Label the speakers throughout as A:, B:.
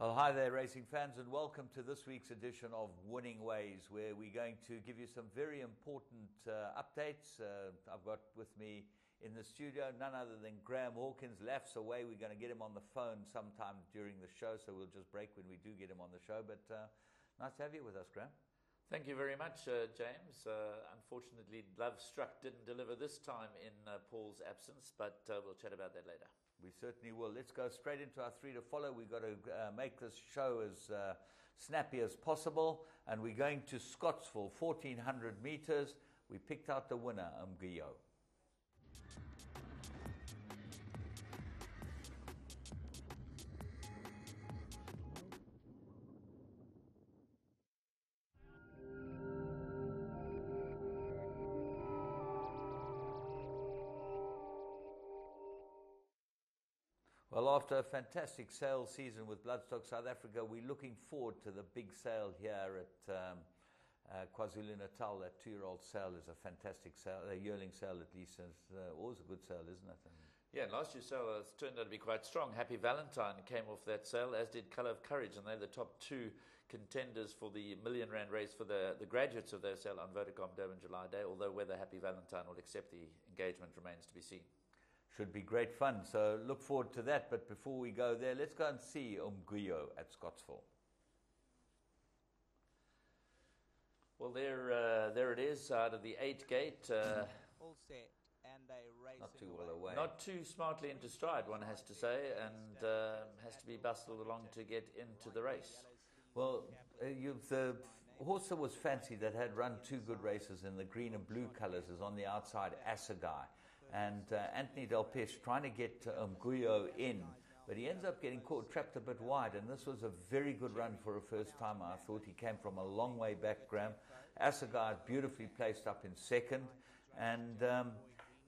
A: Well, hi there, racing fans, and welcome to this week's edition of Winning Ways, where we're going to give you some very important updates. I've got with me in the studio none other than Graeme Hawkins. Laughs away. We're going to get him on the phone sometime during the show, so we'll just break when we do get him on the show. But nice to have you with us, Graeme.
B: Thank you very much, James. Unfortunately, Love Struck didn't deliver this time in Paul's absence, but we'll chat about that later.
A: We certainly will. Let's go straight into our three to follow. We've got to make this show as snappy as possible. And we're going to Scottsville, 1,400 meters. We picked out the winner, Umguyo. Well, after a fantastic sale season with Bloodstock South Africa, we're looking forward to the big sale here at KwaZulu-Natal. That 2-year-old sale is a fantastic sale, a yearling sale at least. It's always a good sale, isn't it?
B: Yeah, last year's sale has turned out to be quite strong. Happy Valentine came off that sale, as did Colour of Courage, and they're the top two contenders for the R1 million race for the graduates of their sale on Vodacom Durban July Day, although whether Happy Valentine will accept the engagement remains to be seen.
A: Should be great fun, so look forward to that. But before we go there, let's go and see Umguyo at Scottsville.
B: Well, there it is, out of the 8 gate.
C: All set, and they race
A: not too well away.
B: Not too smartly into stride, one has to say, and has to be bustled along to get into the race.
A: Well, the horse that was fancy that had run 2 good races in the green and blue colours is on the outside, Assegai. And Anthony Delpeche trying to get Umguyo in, but he ends up getting caught, trapped a bit wide, and this was a very good run for a first time. I thought he came from a long way back, Graeme. Assegai beautifully placed up in second, and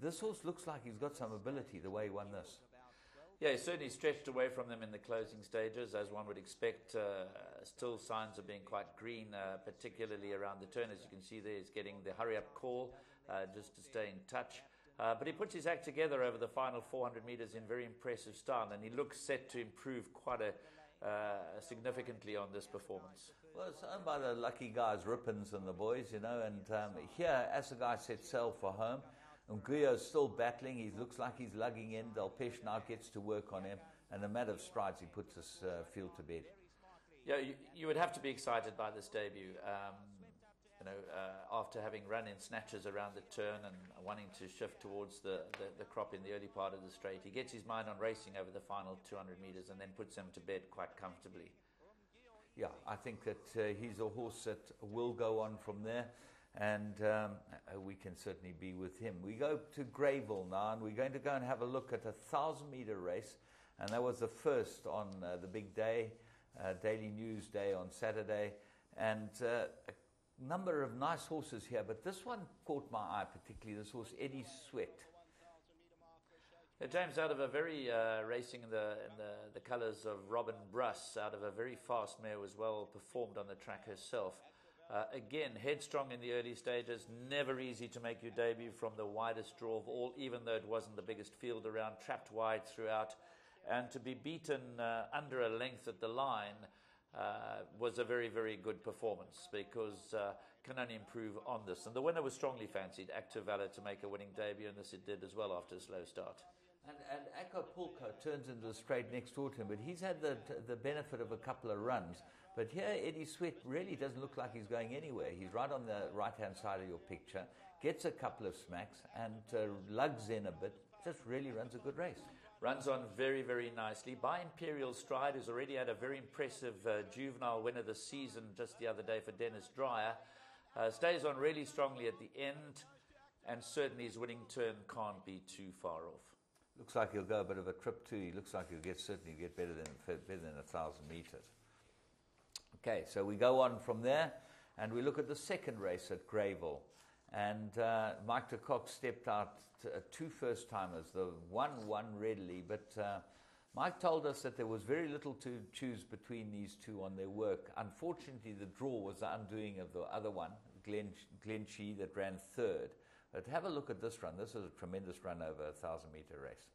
A: this horse looks like he's got some ability the way he won this.
B: Yeah, he certainly stretched away from them in the closing stages, as one would expect. Still signs of being quite green, particularly around the turn. As you can see there, he's getting the hurry-up call just to stay in touch. But he puts his act together over the final 400 metres in very impressive style, and he looks set to improve quite significantly on this performance.
A: Well, it's owned by the lucky guys, Rippins and the boys, you know, and here Assegai sets sail for home. Umguyo's still battling. He looks like he's lugging in. Delpeche now gets to work on him, and in a matter of strides, he puts this field to bed.
B: Yeah, you would have to be excited by this debut. After having run in snatches around the turn and wanting to shift towards the crop in the early part of the straight, he gets his mind on racing over the final 200 metres and then puts him to bed quite comfortably.
A: Yeah, I think that he's a horse that will go on from there, and we can certainly be with him. We go to Greyville now, and we're going to go and have a look at a 1,000-metre race, and that was the first on the big day, Daily News Day on Saturday, and a number of nice horses here, but this one caught my eye particularly, this horse Eddie Sweat.
B: James, out of a very racing in the colours of Robin Bruss, out of a very fast mare, was well performed on the track herself. Again, headstrong in the early stages, never easy to make your debut from the widest draw of all, even though it wasn't the biggest field around, trapped wide throughout, and to be beaten under a length at the line was a very, very good performance, because can only improve on this. And the winner was strongly fancied, Active Valor, to make a winning debut, and this it did as well after a slow start.
A: And Acapulco turns into the straight next door to him, but he's had the benefit of a couple of runs. But here, Eddie Sweat really doesn't look like he's going anywhere. He's right on the right-hand side of your picture, gets a couple of smacks, and lugs in a bit, just really runs a good race.
B: Runs on very, very nicely. By Imperial Stride, who's already had a very impressive juvenile winner this season just the other day for Dennis Dreyer, stays on really strongly at the end, and certainly his winning turn can't be too far off.
A: Looks like he'll go a bit of a trip too. He looks like he'll certainly get better than 1,000 metres. Okay, so we go on from there, and we look at the second race at Greyville. And Mike de Kock stepped out 2 first-timers. The one won readily, but Mike told us that there was very little to choose between these two on their work. Unfortunately, the draw was the undoing of the other one, Glen Shee, that ran third. But have a look at this run. This is a tremendous run over a 1,000-metre race.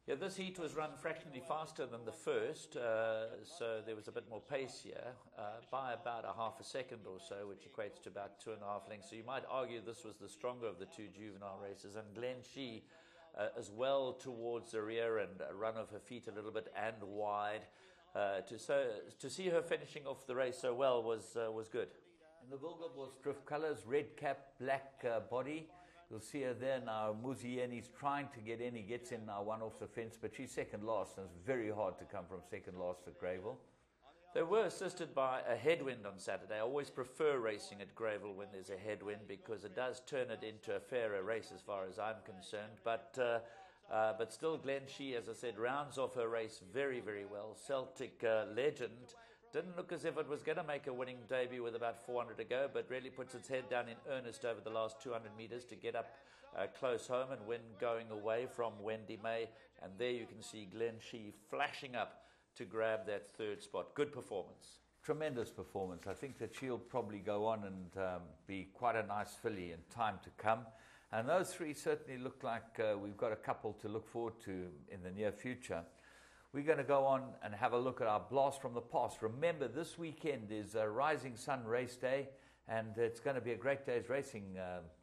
B: Yeah, this heat was run fractionally faster than the first, so there was a bit more pace here, by about a half a second or so, which equates to about 2.5 lengths. So you might argue this was the stronger of the two juvenile races, and Glen Shee as well towards the rear and a run of her feet a little bit and wide. To see her finishing off the race so well was good.
A: And the Wilgebor's drift colours, red cap, black body. You'll see her there now. Muzieni's trying to get in. He gets in now, one off the fence, but she's second last, and it's very hard to come from second last at Greyville.
B: They were assisted by a headwind on Saturday. I always prefer racing at Greyville when there's a headwind because it does turn it into a fairer race as far as I'm concerned. But still, Glen Shee, as I said, rounds off her race very, very well. Celtic Legend didn't look as if it was going to make a winning debut with about 400 to go, but really puts its head down in earnest over the last 200 metres to get up close home and win going away from Wendy May. And there you can see Glen Shee flashing up to grab that third spot. Good performance.
A: Tremendous performance. I think that she'll probably go on and be quite a nice filly in time to come. And those three certainly look like we've got a couple to look forward to in the near future. We're going to go on and have a look at our blast from the past. Remember, this weekend is Rising Sun Race Day, and it's going to be a great day's racing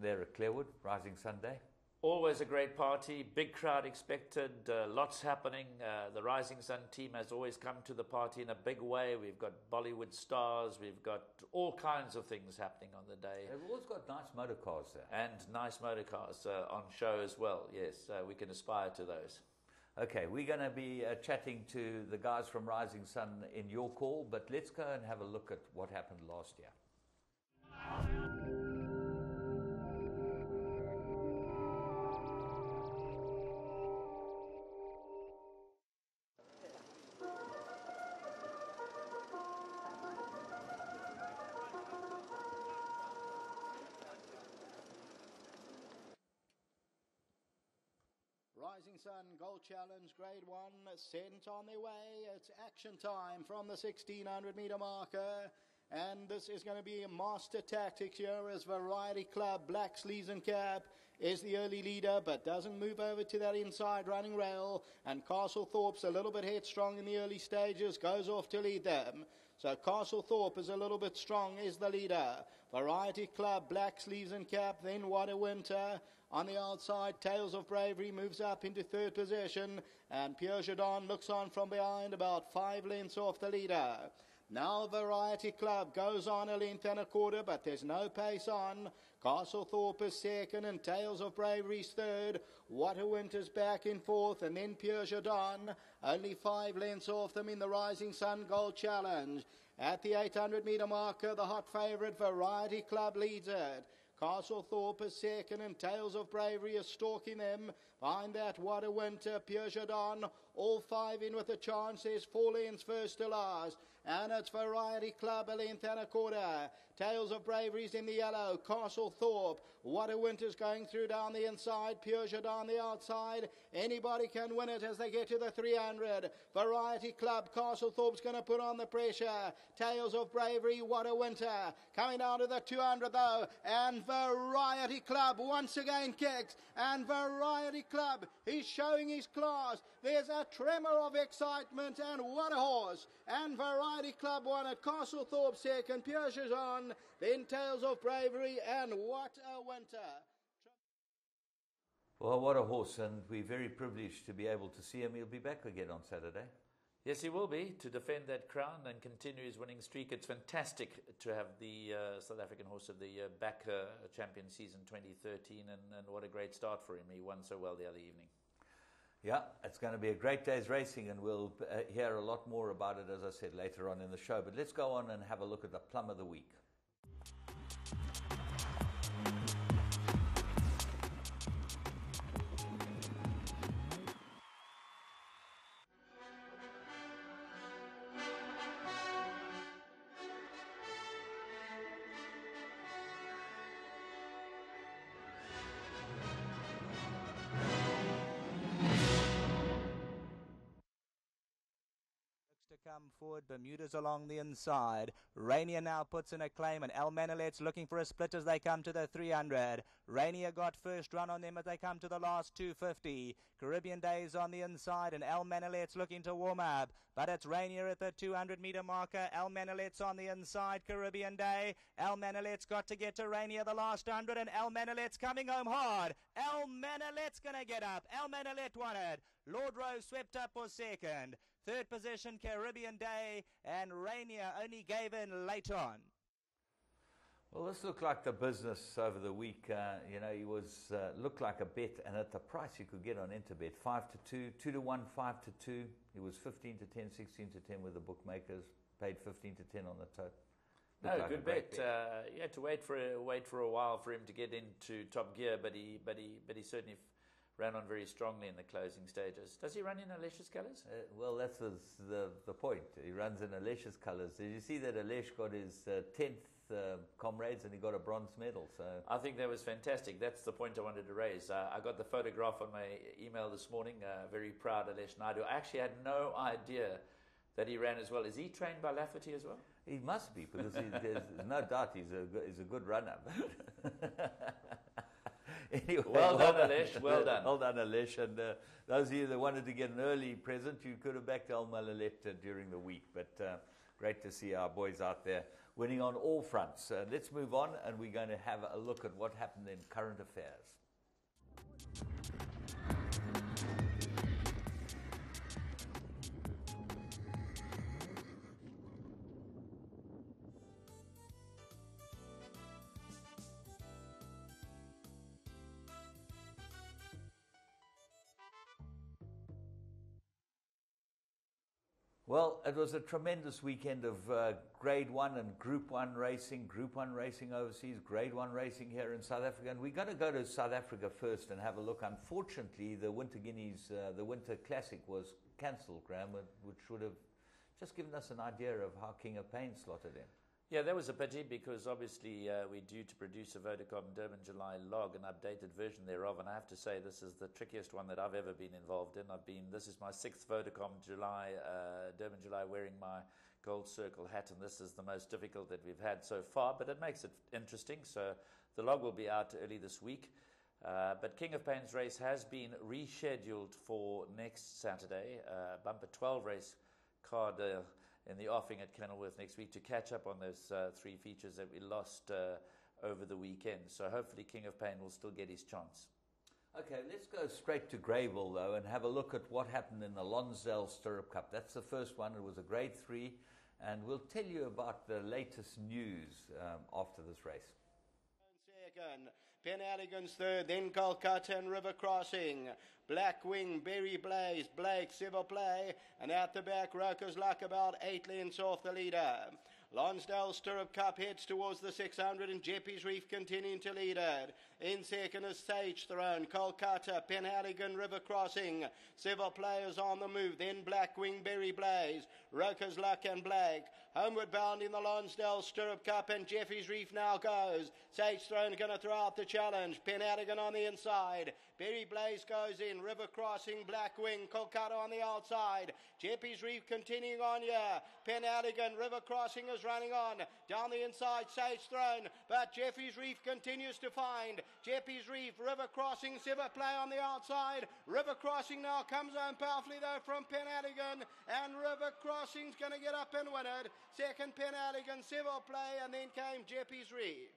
A: there at Clarewood, Rising Sun Day.
B: Always a great party, big crowd expected, lots happening. The Rising Sun team has always come to the party in a big way. We've got Bollywood stars, we've got all kinds of things happening on the day.
A: They've always got nice motor cars there.
B: And nice motor cars on show as well, yes. We can aspire to those.
A: Okay, we're going to be chatting to the guys from Rising Sun in your call, but let's go and have a look at what happened last year.
D: Rising Sun Gold Challenge Grade 1 sent on their way. It's action time from the 1600 meter marker. And this is going to be a master tactics here as Variety Club Black Sleeves and Cap is the early leader, but doesn't move over to that inside running rail. And Castlethorpe's a little bit headstrong in the early stages, goes off to lead them. So Castlethorpe is a little bit strong, is the leader. Variety Club Black Sleeves and Cap, then What a Winter. On the outside, Tales of Bravery moves up into third position, and Pure Jadon looks on from behind, about 5 lengths off the leader. Now Variety Club goes on a length and a quarter, but there's no pace on. Castlethorpe is second, and Tales of Bravery's third. What a Winter's back in fourth, and then Pure Jadon, only 5 lengths off them in the Rising Sun Gold Challenge. At the 800 meter marker, the hot favourite Variety Club leads it. Castlethorpe is second, and Tales of Bravery is stalking them. Behind that, What a Winter, Pure Jadon, all 5 in with a chance. There's 4 lengths first to last. And it's Variety Club, a length and a quarter. Tales of Bravery's in the yellow. Castlethorpe, What a Winter's going through down the inside. Pure Jadon the outside. Anybody can win it as they get to the 300. Variety Club, Castlethorpe's going to put on the pressure. Tales of Bravery, What a Winter. Coming down to the 200 though. And Variety Club once again kicks. And Variety Club, he's showing his class. There's a tremor of excitement, and what a horse. And Variety Club won at Castlethorpe second, Pure Jadon, then Tales of Bravery, and What a Winter.
A: Well, what a horse, and we're very privileged to be able to see him. He'll be back again on Saturday.
B: Yes, he will be, to defend that crown and continue his winning streak. It's fantastic to have the South African Horse of the Year back champion season 2013, and what a great start for him. He won so well the other evening.
A: Yeah, it's going to be a great day's racing, and we'll hear a lot more about it, as I said, later on in the show. But let's go on and have a look at the plum of the week.
C: come forward. Bermuda's along the inside. Rainier now puts in a claim, and El Manalet's looking for a split as they come to the 300. Rainier got first run on them as they come to the last 250. Caribbean Days on the inside, and El Manalet's looking to warm up. But it's Rainier at the 200-meter marker. El Manalet's on the inside. Caribbean Day. El Manalet's got to get to Rainier the last 100, and El Manalet's coming home hard. El Manalet's going to get up. El Manalet won it. Lord Rose swept up for second. Third position, Caribbean Day, and Rainier only gave in late on.
A: Well, this looked like the business over the week. He was looked like a bet, and at the price you could get on Interbet, 5-2, 2-1, 5-2. It was 15-10, 16-10 with the bookmakers. Paid 15-10 on the tote.
B: No, like good bet. You had to wait for a while for him to get into top gear, but he certainly ran on very strongly in the closing stages. Does he run in Alesh's colours?
A: Well, that's the point. He runs in Alesh's colours. Did you see that Alesh got his 10th comrades and he got a bronze medal? So
B: I think that was fantastic. That's the point I wanted to raise. I got the photograph on my email this morning. Very proud Alesh Naidu. I actually had no idea that he ran as well. Is he trained by Lafferty as well?
A: He must be, because there's no doubt he's a good runner. Anyway,
B: well done, Alesh. Well done.
A: Well done, Alesh. And those of you that wanted to get an early present, you could have backed El Manalet during the week. But great to see our boys out there winning on all fronts. Let's move on, and we're going to have a look at what happened in current affairs. Well, it was a tremendous weekend of Grade 1 and Group 1 racing, Group 1 racing overseas, Grade 1 racing here in South Africa. And we're going to go to South Africa first and have a look. Unfortunately, the Winter Guineas, the Winter Classic was cancelled, Graeme, which would have just given us an idea of how King of Pain slotted in.
B: Yeah, that was a pity, because obviously we're due to produce a Vodacom Durban July log, an updated version thereof, and I have to say this is the trickiest one that I've ever been involved in. This is my 6th Vodacom Durban July wearing my gold circle hat, and this is the most difficult that we've had so far, but it makes it interesting. So the log will be out early this week. But King of Pain's race has been rescheduled for next Saturday, bumper 12 race card in the offing at Kenilworth next week, to catch up on those 3 features that we lost over the weekend. So hopefully King of Pain will still get his chance.
A: Okay, let's go straight to Greyville, though, and have a look at what happened in the Lonsdale Stirrup Cup. That's the first one. It was a Grade 3, and we'll tell you about the latest news after this race.
D: Second, Penhaligons third, then Kolkata and River Crossing. Black Wing, Berry Blaze, Blake, Civil Play, and at the back, Roker's Luck about 8 lengths off the leader. Lonsdale Stirrup Cup heads towards the 600, and Jeppy's Reef continuing to lead it. In second is Sage Throne, Kolkata, Penhaligon, River Crossing. Civil Players on the move, then Black Wing, Berry Blaze, Roker's Luck and Blake. Homeward bound in the Lonsdale Stirrup Cup, and Jeffy's Reef now goes. Sage Throne going to throw out the challenge. Penhaligon on the inside. Berry Blaze goes in. River Crossing, Black Wing, Kolkata on the outside. Jeppy's Reef continuing on here. Penhaligon, River Crossing is running on. Down the inside, Sage Throne. But Jeffy's Reef continues to find. Jeppy's Reef, River Crossing, Silver Play on the outside. River Crossing now comes home powerfully though from Penhaligon. And River Crossing's going to get up and win it. Second Penhaligon, Silver Play, and then came Jeppy's Reef.